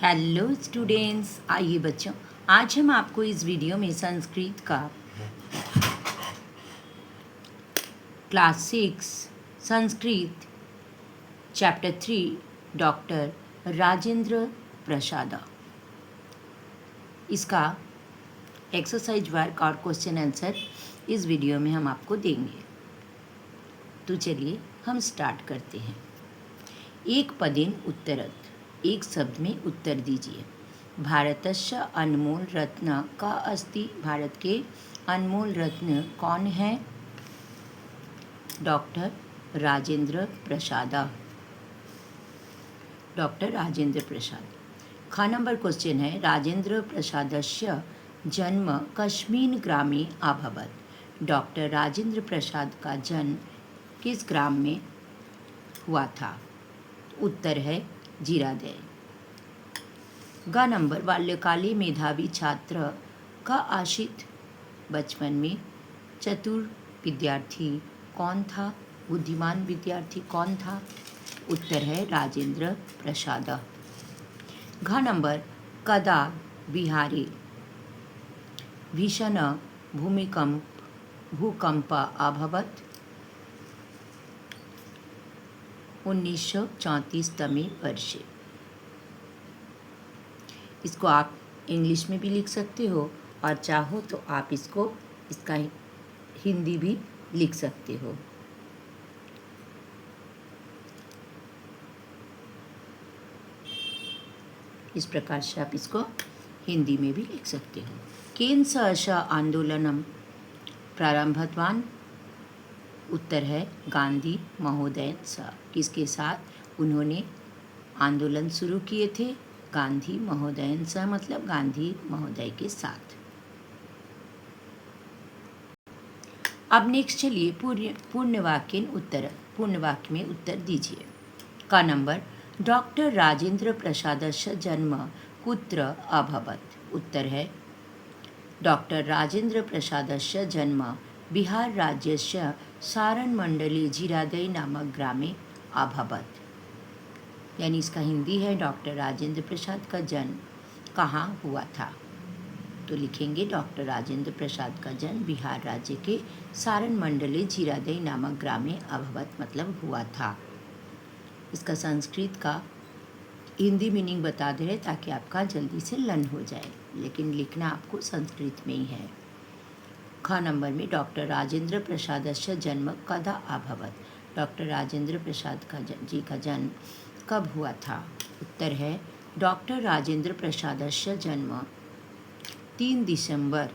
Hello students, आइए बच्चों, आज हम आपको इस वीडियो में संस्कृत का class 6 Sanskrit chapter 3 doctor Rajendra Prasad इसका एक्सरसाइज वर्क और क्वेश्चन आंसर इस वीडियो में हम आपको देंगे। तो चलिए हम स्टार्ट करते हैं। एक पदेन उत्तरत, एक शब्द में उत्तर दीजिए। भारतस्य अनमोल रत्न का अस्ति, भारत के अनमोल रत्न कौन है? डॉक्टर राजेंद्र प्रसाद। डॉक्टर राजेंद्र प्रसाद। ख नंबर क्वेश्चन है, राजेंद्र प्रसादस्य जन्म कस्मिन् ग्रामे अभवत्। डॉक्टर राजेंद्र प्रसाद का जन्म किस ग्राम में हुआ था? उत्तर है जीरादेय। ग नंबर, बाल्यकाले मेधावी छात्र का आशित, बचपन में चतुर विद्यार्थी कौन था? बुद्धिमान विद्यार्थी कौन था? उत्तर है राजेंद्र प्रसाद। घ नंबर, कदा बिहारे भीषण भूकंप अभवत्। 1934 तमे वर्षे। इसको आप इंग्लिश में भी लिख सकते हो और चाहो तो आप इसका हिंदी भी लिख सकते हो। इस प्रकार से आप इसको हिंदी में भी लिख सकते हो। केन सह आंदोलनम प्रारंभवान। उत्तर है गांधी महोदय सह। किसके साथ उन्होंने आंदोलन शुरू किए थे? गांधी महोदय सह, मतलब गांधी महोदय के साथ। अब नेक्स्ट चलिए पूर्ण वाक्य में उत्तर दीजिए। का नंबर, डॉक्टर राजेंद्र प्रसादस्य जन्म कुत्र अभवत्। उत्तर है डॉक्टर राजेंद्र प्रसादस्य जन्म बिहार राज्यस्य सारण मंडले जीरादेय नामक ग्रामे अभवत्। यानी इसका हिंदी है, डॉक्टर राजेंद्र प्रसाद का जन्म कहाँ हुआ था? तो लिखेंगे डॉक्टर राजेंद्र प्रसाद का जन्म बिहार राज्य के सारण मंडले जीरादेय नामक ग्राम में अभवत, मतलब हुआ था। इसका संस्कृत का हिंदी मीनिंग बता दे रहे ताकि आपका जल्दी से लर्न हो जाए, लेकिन लिखना आपको संस्कृत में ही है। ख नंबर में, डॉक्टर राजेंद्र प्रसादस्य जन्म कदा अभवत। डॉक्टर राजेंद्र प्रसाद जी का जन्म कब हुआ था? उत्तर है डॉक्टर राजेंद्र प्रसादस्य जन्म 3 दिसंबर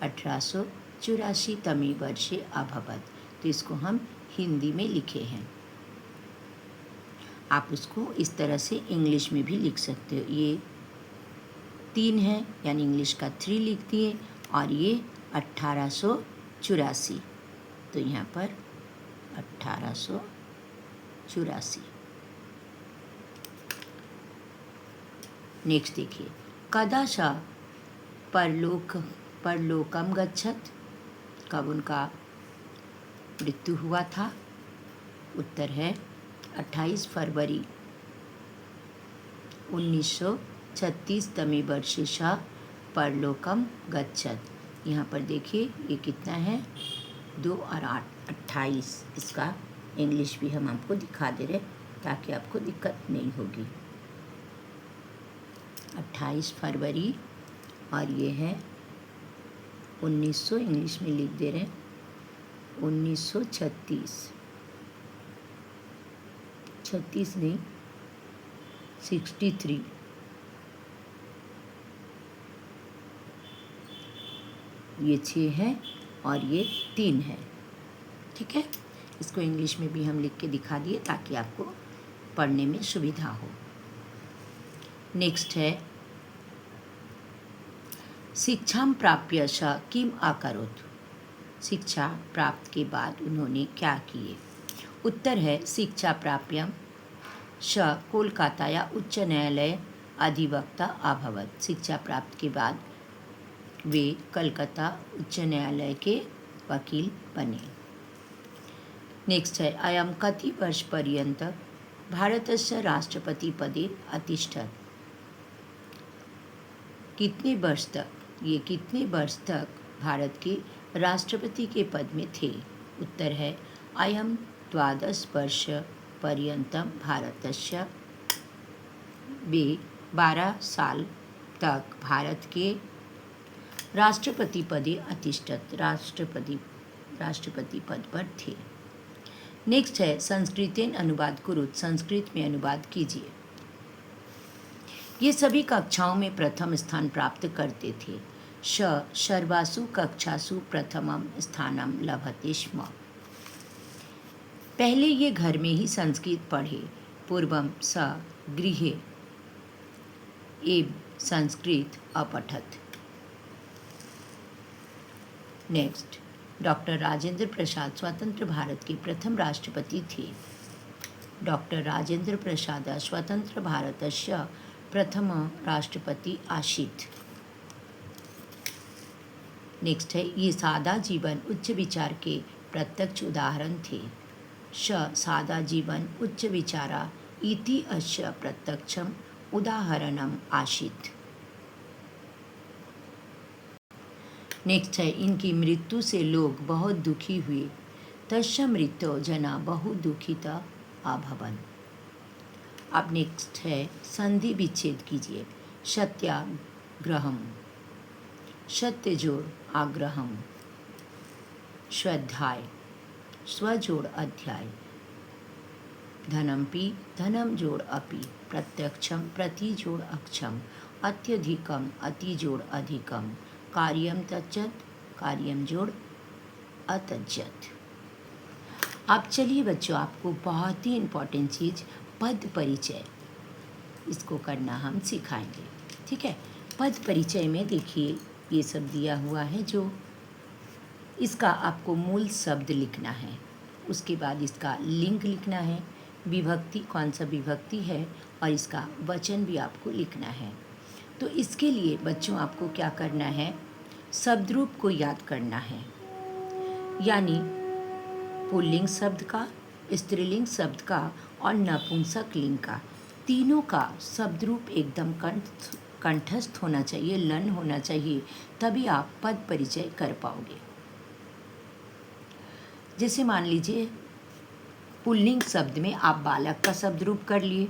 1884 तमे वर्षे अभवत। तो इसको हम हिंदी में लिखे हैं। आप उसको इस तरह से इंग्लिश में भी लिख सकते हो। ये 3 है, यानी इंग्लिश का 3 लिख दिए, और ये 1884, तो यहाँ पर 1884। नेक्स्ट देखिए, कदा सा परलोकम गच्छत। कब उनका मृत्यु हुआ था? उत्तर है 28 फरवरी 1936 तमे वर्षे सा परलोकम गच्छत। यहाँ पर देखिए ये कितना है, 2 और 8, 28। इसका इंग्लिश भी हम आपको दिखा दे रहे ताकि आपको दिक्कत नहीं होगी। 28 फरवरी, और ये है 1900, इंग्लिश में लिख दे रहे हैं 1936, 36 नहीं 63। ये 6 है और ये 3 है, ठीक है। इसको इंग्लिश में भी हम लिख के दिखा दिए ताकि आपको पढ़ने में सुविधा हो। नेक्स्ट है, शिक्षां प्राप्य स किम अकरोत्। शिक्षा प्राप्त के बाद उन्होंने क्या किए? उत्तर है शिक्षा प्राप्य स कोलकाता उच्च न्यायालय अधिवक्ता अभवत्। शिक्षा प्राप्त के बाद वे कलकत्ता उच्च न्यायालय के वकील बने। नेक्स्ट है, अयं कति वर्ष पर्यंत भारतस्य राष्ट्रपति पदे अतिष्ठत्। कितने वर्ष तक भारत के राष्ट्रपति के पद में थे? उत्तर है अयं द्वादश वर्ष पर्यन्तं भारतस्य, वे 12 साल तक भारत के राष्ट्रपति पदे अतिष्ठत राष्ट्रपति पद पर थे। नेक्स्ट है संस्कृतेन अनुवाद कुरुत, संस्कृत में अनुवाद कीजिए। ये सभी कक्षाओं में प्रथम स्थान प्राप्त करते थे। सर्वासु कक्षासु प्रथमं स्थानं लभते स्म। पहले ये घर में ही संस्कृत पढ़े। पूर्वं स गृहे एव संस्कृत अपठत। नेक्स्ट, डॉक्टर राजेंद्र प्रसाद स्वतंत्र भारत के प्रथम राष्ट्रपति थे। डॉक्टर राजेंद्र प्रसाद स्वतंत्र भारतस्य प्रथम राष्ट्रपति आसीत्। नेक्स्ट है ये सादा जीवन उच्च विचार के प्रत्यक्ष उदाहरण थे। सादा जीवन उच्च विचारा इति अस्य प्रत्यक्षम उदाहरणम आसीत्। नेक्स्ट है इनकी मृत्यु से लोग बहुत दुखी हुए। तस्य मृत्यो जना बहु दुखिता अभवन्। अब नेक्स्ट है संधि विच्छेद कीजिए। सत्याग्रहम, सत्य जोड़ आग्रहम, स्वाध्याय, स्व जोड़ अध्याय, धनमपि, धनम जोड़ अपि, प्रत्यक्षम, प्रति जोड़ अक्षम, अत्यधिकम, अति जोड़ अधिकम, कार्यम तज्जत, कार्यम जोड़ अतज्जत। अब चलिए बच्चों, आपको बहुत ही इम्पोर्टेंट चीज़ पद परिचय, इसको करना हम सिखाएंगे। ठीक है, पद परिचय में देखिए ये सब दिया हुआ है, जो इसका आपको मूल शब्द लिखना है, उसके बाद इसका लिंग लिखना है, विभक्ति कौन सा विभक्ति है, और इसका वचन भी आपको लिखना है। तो इसके लिए बच्चों आपको क्या करना है, शब्द रूप को याद करना है, यानी पुल्लिंग शब्द का, स्त्रीलिंग शब्द का और नपुंसक लिंग का, तीनों का शब्द रूप एकदम कंठस्थ होना चाहिए, लन होना चाहिए, तभी आप पद परिचय कर पाओगे। जैसे मान लीजिए पुल्लिंग शब्द में आप बालक का शब्द रूप कर लिए,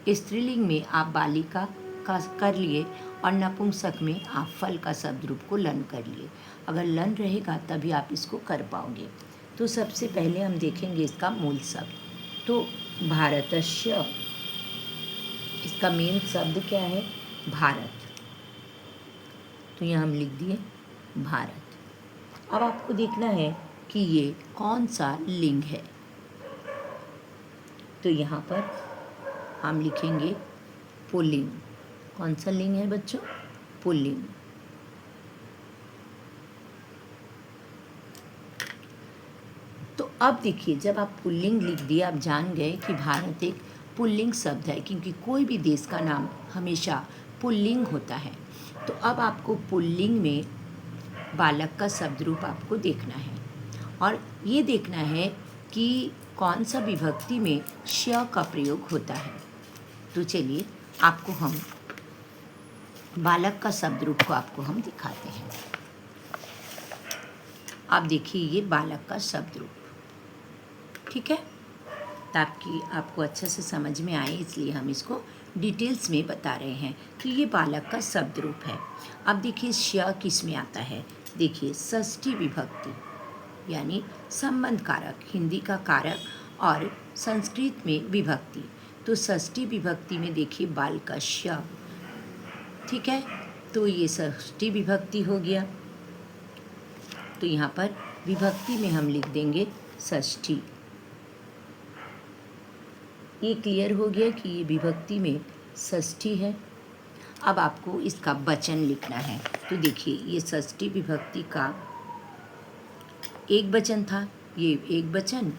स्त्रीलिंग में आप बालिका का कर लिए, और नपुंसक में आप फल का शब्द रूप को लन कर लिए। अगर लन रहेगा तभी आप इसको कर पाओगे। तो सबसे पहले हम देखेंगे इसका मूल शब्द। तो भारतस्य, इसका मेन शब्द क्या है, भारत। तो यहाँ हम लिख दिए भारत। अब आपको देखना है कि ये कौन सा लिंग है। तो यहाँ पर हम लिखेंगे पुल्लिंग। कौन सा लिंग है बच्चों, पुल्लिंग। तो अब देखिए, जब आप पुल्लिंग लिख दिए, आप जान गए कि भारत एक पुल्लिंग शब्द है, क्योंकि कोई भी देश का नाम हमेशा पुल्लिंग होता है। तो अब आपको पुल्लिंग में बालक का शब्द रूप आपको देखना है, और ये देखना है कि कौन सा विभक्ति में श का प्रयोग होता है। तो चलिए आपको हम बालक का शब्द रूप को आपको हम दिखाते हैं। आप देखिए ये बालक का शब्द रूप, ठीक है, ताकि आपको अच्छे से समझ में आए, इसलिए हम इसको डिटेल्स में बता रहे हैं कि ये बालक का शब्द रूप है। अब देखिए श किस में आता है, देखिए षष्ठी विभक्ति, यानी संबंध कारक, हिंदी का कारक और संस्कृत में विभक्ति। तो षष्ठी विभक्ति में देखिए बाल का श, ठीक है, तो ये षष्ठी विभक्ति हो गया। तो यहाँ पर विभक्ति में हम लिख देंगे षष्ठी। ये क्लियर हो गया कि ये विभक्ति में षष्ठी है। अब आपको इसका वचन लिखना है। तो देखिए ये षष्ठी विभक्ति का एक वचन था, ये एक वचन,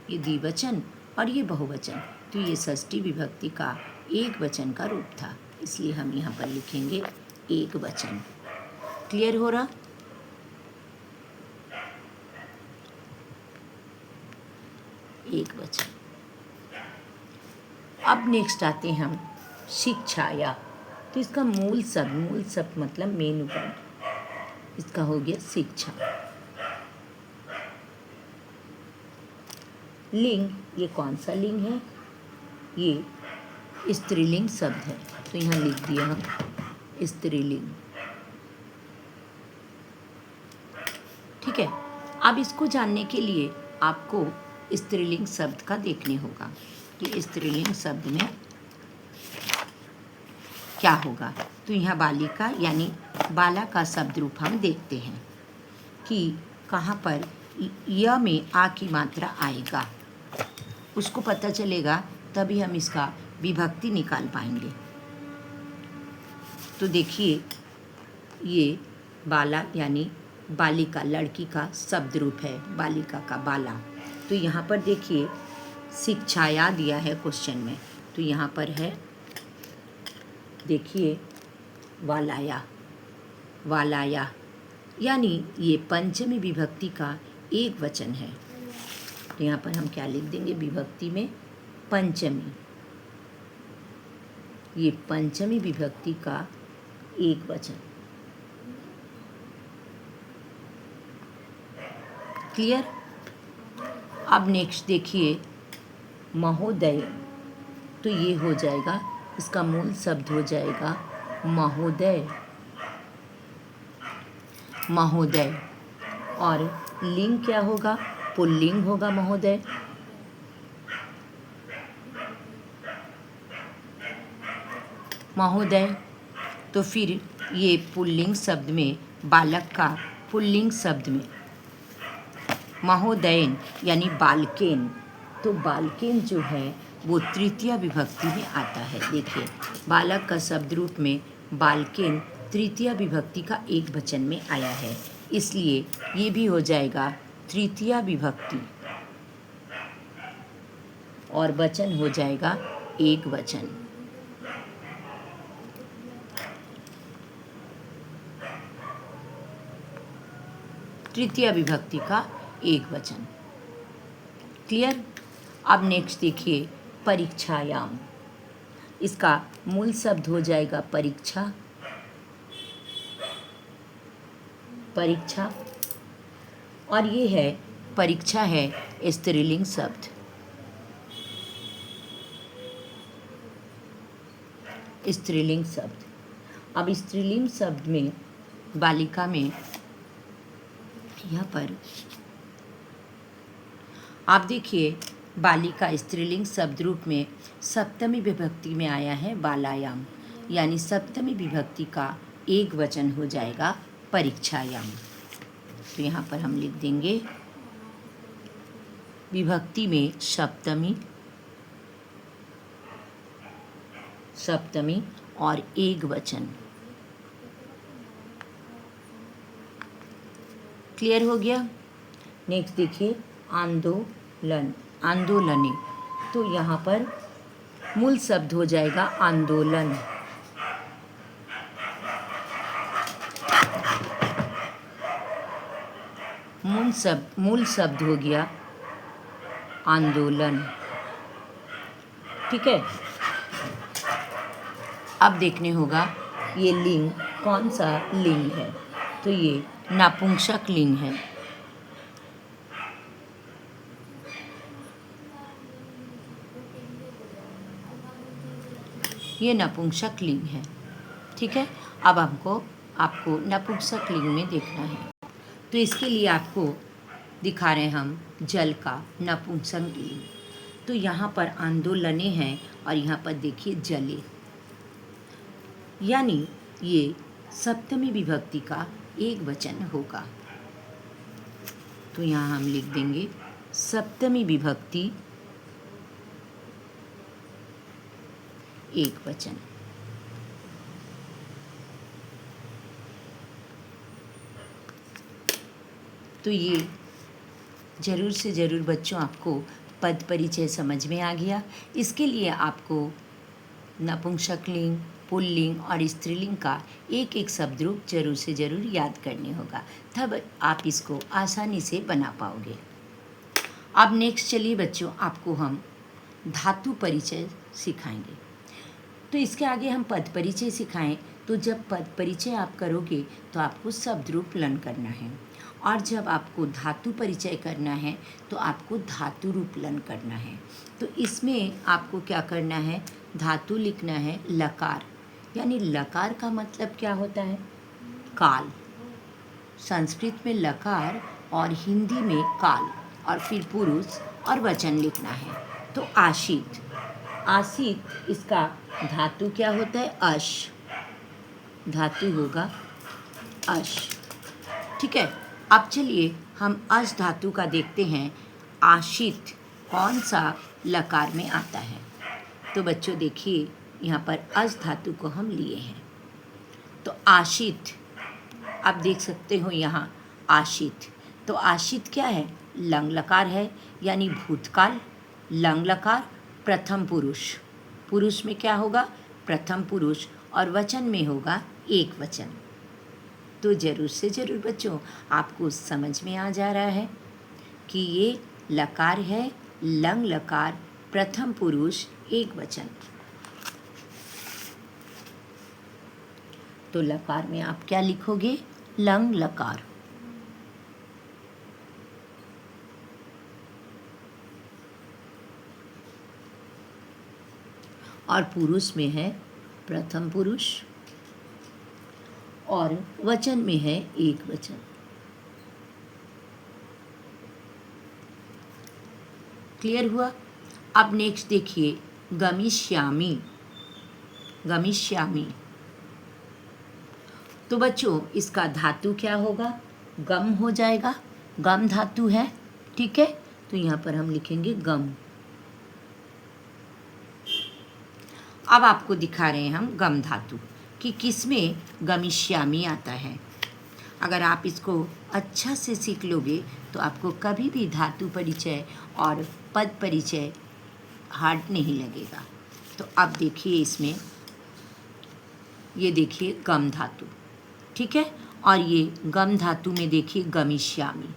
ये द्विवचन और ये बहुवचन। तो ये षष्ठी विभक्ति का एक वचन का रूप था, इसलिए हम यहाँ पर लिखेंगे एक वचन। क्लियर हो रहा? एक वचन। अब नेक्स्ट आते हैं हम शिक्षा या तो इसका मूल शब्द मतलब मेन वर्ड, इसका हो गया शिक्षा। लिंग, ये कौन सा लिंग है? ये स्त्रीलिंग शब्द है, तो यहाँ लिख दिया हम स्त्रीलिंग। ठीक है, अब इसको जानने के लिए आपको स्त्रीलिंग शब्द का देखने होगा कि स्त्रीलिंग शब्द में क्या होगा। तो यहाँ बालिका यानी बाला का शब्द रूप हम देखते हैं कि कहाँ पर य में आ की मात्रा आएगा, उसको पता चलेगा तभी हम इसका विभक्ति निकाल पाएंगे। तो देखिए, ये बाला यानी बालिका, लड़की का शब्द रूप है, बालिका का बाला। तो यहाँ पर देखिए शिक्षाया दिया है क्वेश्चन में, तो यहाँ पर है देखिए वालाया, वालाया यानी ये पंचमी विभक्ति का एक वचन है। तो यहाँ पर हम क्या लिख देंगे विभक्ति में? पंचमी, ये पंचमी विभक्ति का एक वचन। क्लियर? अब नेक्स्ट देखिए महोदय, तो ये हो जाएगा, इसका मूल शब्द हो जाएगा महोदय, महोदय। और लिंग क्या होगा? पुल्लिंग होगा महोदय। महोदय, तो फिर ये पुल्लिंग शब्द में, बालक का पुल्लिंग शब्द में महोदयन यानी बालकेन, तो बालकेन जो है वो तृतीय विभक्ति में आता है। देखिए बालक का शब्द रूप में बालकेन तृतीय विभक्ति का एक वचन में आया है, इसलिए ये भी हो जाएगा तृतीय विभक्ति और वचन हो जाएगा एक वचन। तृतीय विभक्ति का एक वचन। क्लियर? अब नेक्स्ट देखिए परीक्षायाम, इसका मूल शब्द हो जाएगा परीक्षा, परीक्षा। और ये है परीक्षा है स्त्रीलिंग शब्द, स्त्रीलिंग शब्द। अब स्त्रीलिंग शब्द में बालिका में यहाँ पर आप देखिए बालिका स्त्रीलिंग शब्द रूप में सप्तमी विभक्ति में आया है बालायाम, यानी सप्तमी विभक्ति का एक वचन हो जाएगा परीक्षायाम। तो यहाँ पर हम लिख देंगे विभक्ति में सप्तमी, सप्तमी और एक वचन। क्लियर हो गया? नेक्स्ट देखिए आंदोलन, आंदोलने, तो यहाँ पर मूल शब्द हो जाएगा आंदोलन, मूल शब्द हो गया आंदोलन। ठीक है, अब देखने होगा ये लिंग कौन सा लिंग है, तो ये नपुंसक लिंग है। ये नपुंसक लिंग है। ठीक है, अब आपको नपुंसक लिंग में देखना है, तो इसके लिए आपको दिखा रहे हैं हम जल का नपुंसक लिंग। तो यहाँ पर आंदोलने हैं और यहाँ पर देखिए जले, यानी ये सप्तमी विभक्ति का एक वचन होगा। तो यहाँ हम लिख देंगे सप्तमी विभक्ति एक वचन। तो ये ज़रूर से ज़रूर बच्चों आपको पद परिचय समझ में आ गया। इसके लिए आपको नपुंसकलिंग, पुल्लिंग और स्त्रीलिंग का एक एक शब्द रूप जरूर से ज़रूर याद करने होगा, तब आप इसको आसानी से बना पाओगे। अब नेक्स्ट चलिए बच्चों, आपको हम धातु परिचय सिखाएंगे। तो इसके आगे हम पद परिचय सिखाएं, तो जब पद परिचय आप करोगे तो आपको शब्द रूप लर्न करना है, और जब आपको धातु परिचय करना है तो आपको धातु रूप लर्न करना है। तो इसमें आपको क्या करना है, धातु लिखना है लकार, यानी लकार का मतलब क्या होता है, काल। संस्कृत में लकार और हिंदी में काल, और फिर पुरुष और वचन लिखना है। तो आशित, आशित इसका धातु क्या होता है, अश, धातु होगा अश। ठीक है, अब चलिए हम अश धातु का देखते हैं, आशित कौन सा लकार में आता है। तो बच्चों देखिए, यहाँ पर अश धातु को हम लिए हैं, तो आशित आप देख सकते हो यहाँ आशित। तो आशित क्या है, लंग लकार है, यानी भूतकाल। लंग लकार प्रथम पुरुष, पुरुष में क्या होगा, प्रथम पुरुष, और वचन में होगा एक वचन। तो ज़रूर से ज़रूर बच्चों आपको समझ में आ जा रहा है कि ये लकार है, लंग लकार, प्रथम पुरुष, एक वचन। तो लकार में आप क्या लिखोगे, लंग लकार। और पुरुष में है प्रथम पुरुष, और वचन में है एक वचन। क्लियर हुआ। अब नेक्स्ट देखिए, गमिष्यामि, गमिष्यामि। तो बच्चों इसका धातु क्या होगा, गम हो जाएगा, गम धातु है। ठीक है, तो यहाँ पर हम लिखेंगे गम। अब आपको दिखा रहे हैं हम गम धातु कि किसमें गमिष्यामि आता है। अगर आप इसको अच्छा से सीख लोगे तो आपको कभी भी धातु परिचय और पद परिचय हार्ड नहीं लगेगा। तो अब देखिए इसमें, ये देखिए गम धातु, ठीक है, और ये गम धातु में देखिए गमिष्यामि,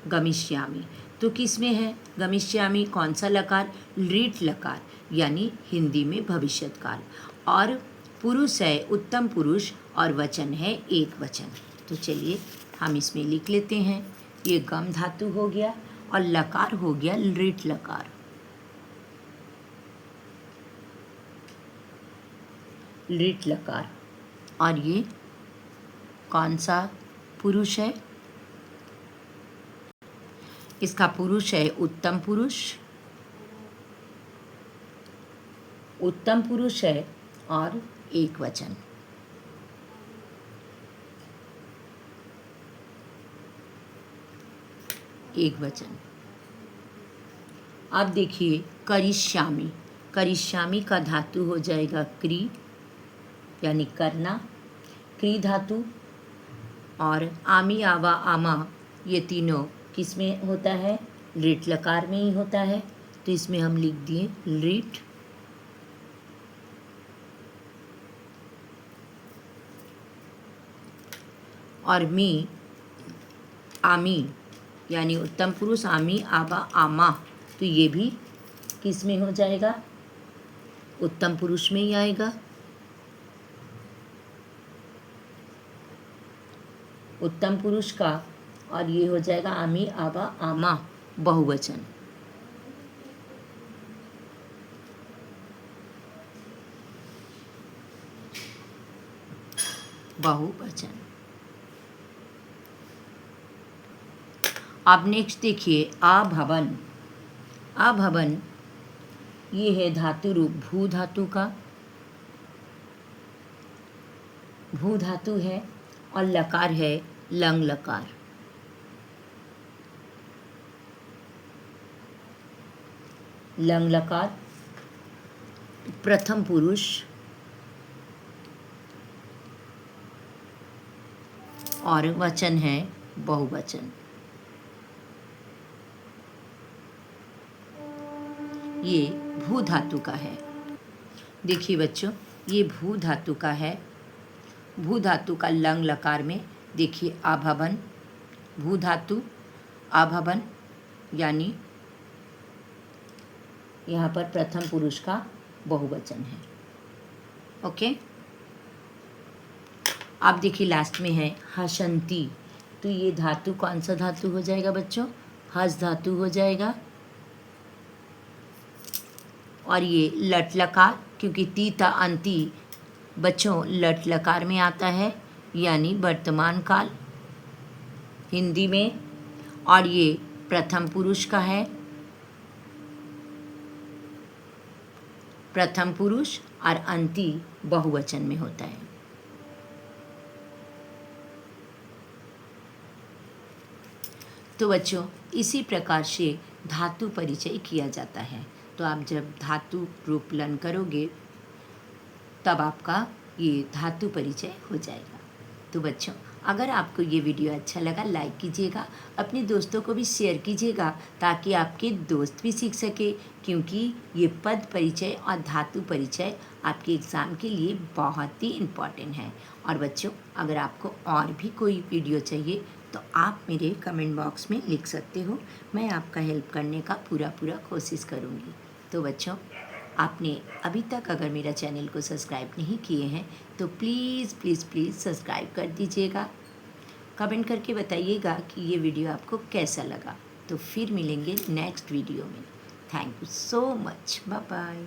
गमिष्यामि। तो किस में है गमिष्यामि, कौन सा लकार, लीट लकार, यानी हिंदी में भविष्यत काल, और पुरुष है उत्तम पुरुष, और वचन है एक वचन। तो चलिए हम इसमें लिख लेते हैं, ये गम धातु हो गया, और लकार हो गया लीट लकार, लीट लकार। और ये कौन सा पुरुष है, इसका पुरुष है उत्तम पुरुष, उत्तम पुरुष है, और एक वचन। एक वचन। अब देखिए करिष्यामि, करिष्यामि का धातु हो जाएगा क्री, यानी करना, क्री धातु। और आमी, आवा, आमा, ये तीनों किस में होता है, लीट लकार में ही होता है। तो इसमें हम लिख दिए लीट। और मी, आमी, यानी उत्तम पुरुष, आमी, आबा, आमा, तो ये भी किस में हो जाएगा, उत्तम पुरुष में ही आएगा। उत्तम पुरुष का, और ये हो जाएगा आमी, आबा, आमा, बहुवचन। बहुवचन। अब नेक्स्ट देखिए आभवन, आभवन ये है धातु रूप भू धातु का, भू धातु है, और लकार है लंग लकार। लंग लकार प्रथम पुरुष, और वचन है बहुवचन। ये भू धातु का है। देखिए बच्चों, ये भू धातु का है। भू धातु का लंग लकार में देखिए आभवन, भू धातु आभवन, यानी यहाँ पर प्रथम पुरुष का बहुवचन है। ओके। अब देखिए लास्ट में है हसंती, तो ये धातु कौन सा धातु हो जाएगा बच्चों? हस धातु हो जाएगा। और ये लट लकार, क्योंकि तीता अंती बच्चों लट लकार में आता है, यानी वर्तमान काल हिंदी में। और ये प्रथम पुरुष का है, प्रथम पुरुष, और अंती बहुवचन में होता है। तो बच्चों इसी प्रकार से धातु परिचय किया जाता है। तो आप जब धातु रूपलन करोगे तब आपका ये धातु परिचय हो जाएगा। तो बच्चों अगर आपको ये वीडियो अच्छा लगा लाइक कीजिएगा, अपने दोस्तों को भी शेयर कीजिएगा ताकि आपके दोस्त भी सीख सके, क्योंकि ये पद परिचय और धातु परिचय आपके एग्ज़ाम के लिए बहुत ही इम्पॉर्टेंट है। और बच्चों अगर आपको और भी कोई वीडियो चाहिए तो आप मेरे कमेंट बॉक्स में लिख सकते हो, मैं आपका हेल्प करने का पूरा कोशिश करूँगी। तो बच्चों आपने अभी तक अगर मेरा चैनल को सब्सक्राइब नहीं किए हैं तो प्लीज़ सब्सक्राइब कर दीजिएगा। कमेंट करके बताइएगा कि ये वीडियो आपको कैसा लगा। तो फिर मिलेंगे नेक्स्ट वीडियो में। Thank you so much, bye bye.